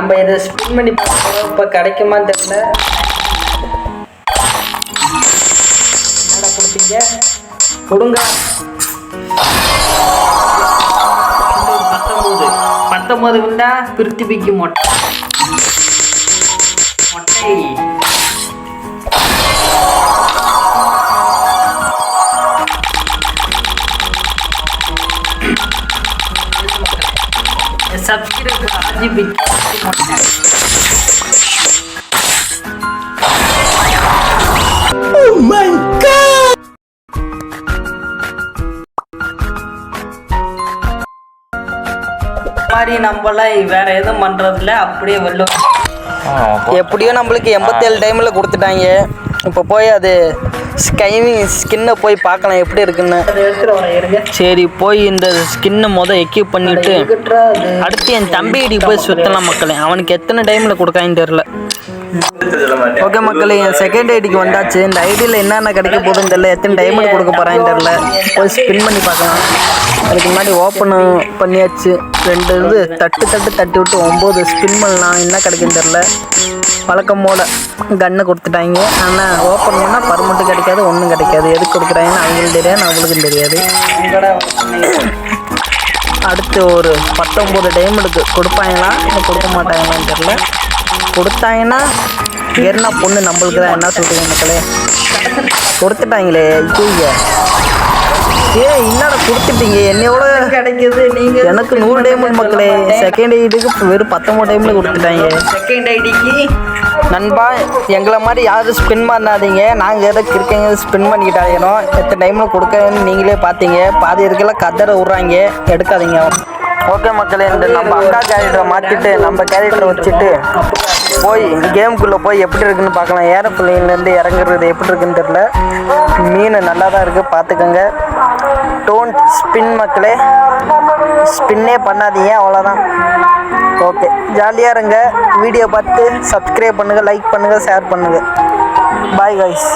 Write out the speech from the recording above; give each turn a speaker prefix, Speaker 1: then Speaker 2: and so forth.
Speaker 1: நம்ம இதை ஸ்பின் பண்ணி பார்க்கணும். இப்போ கிடைக்குமான்னு தெரியல. என்னடா கொடுப்பீங்க? கொடுங்க. 19 விண்டா பிரித்திபிக்கு மொட்டை. சப்ஸ்கிரைப் RGB மொட்டை. Oh my god! மாதிரி நம்மளாம் வேற எதுவும் பண்றதில்ல, அப்படியே வெல்லும்.
Speaker 2: எப்படியோ நம்மளுக்கு 87 டைமில் கொடுத்துட்டாங்க. இப்போ போய் அது ஸ்கின்னை போய் பார்க்கலாம் எப்படி இருக்குன்னு. சரி போய் இந்த ஸ்கின்னை எக்யூப் பண்ணிவிட்டு அடுத்து என் தம்பி ஐடி போய் சுற்றலாம் மக்களே. அவனுக்கு எத்தனை டைமில் கொடுக்கான்னு தெரில. ஓகே மக்களே, என் செகண்ட் ஐடிக்கு வந்தாச்சு. இந்த ஐடியில் என்னென்ன கிடைக்க போகுதுன்னு தெரில, எத்தனை டைமண்ட் கொடுக்க போகிறான்னு தெரில. போய் ஸ்பின் பண்ணி பார்க்கலாம். அதுக்கு முன்னாடி ஓப்பன் பண்ணியாச்சு. 2 இது தட்டி விட்டு 9 ஸ்பின் பண்ணலாம். என்ன கிடைக்குன்னு தெரில. வழக்கம் போல் கன்று கொடுத்துட்டாங்க. ஆனால் ஓப்பன் பண்ணால் பர்மனெண்ட் கிடைக்காது, ஒன்றும் கிடைக்காது. எதுக்கு கொடுக்குறாங்கன்னு அவங்களுக்கும் தெரியாது, நம்மளுக்கும் தெரியாது. அடுத்து ஒரு 19 டைமண்டுக்கு கொடுப்பாங்களா இல்லை கொடுக்க மாட்டாங்களான்னு தெரில. கொடுத்தாங்கன்னா என்ன பொண்ணு நம்மளுக்கு தான். என்ன சொல்கிறீங்க மக்களே? கொடுத்துட்டாங்களே. என்னடா கொடுத்துட்டீங்க? என்னையோட
Speaker 1: கிடைக்குது. நீங்கள்
Speaker 2: எனக்கு 100 டைமண்ட் மக்களே. செகண்ட் ஐடிக்கு வெறும் 19 டைமில் கொடுத்துட்டாங்க.
Speaker 1: செகண்ட் ஐடிக்கு
Speaker 2: நண்பா, எங்களை மாதிரி யாரும் ஸ்பின் பண்ணாதீங்க. நாங்கள் எதாவது இருக்கீங்க ஸ்பின் பண்ணிக்கிட்டாயிரும். எத்தனை டைமில் கொடுக்கன்னு நீங்களே பார்த்தீங்க. பாதி இருக்கலாம் கதரை விட்றாங்க, எடுக்காதீங்க. ஓகே மக்களே, இந்த நம்ம அக்கா கேரக்டரை மாற்றிட்டு நம்ம கேரக்டரை வச்சுட்டு போய் கேமுக்குள்ளே போய் எப்படி இருக்குன்னு பார்க்கலாம். ஏரோப்ளேன்லேருந்து இறங்குறது எப்படி இருக்குன்னு தெரில. மீன் நல்லா தான் இருக்குது, பார்த்துக்கோங்க. டோன்ட் ஸ்பின் மக்களே, ஸ்பின்னே பண்ணாதீங்க, அவ்வளோதான். ஓகே, ஜாலியாக இருங்க. வீடியோ பார்த்து சப்ஸ்கிரைப் பண்ணுங்கள், லைக் பண்ணுங்கள், ஷேர் பண்ணுங்கள். Bye guys.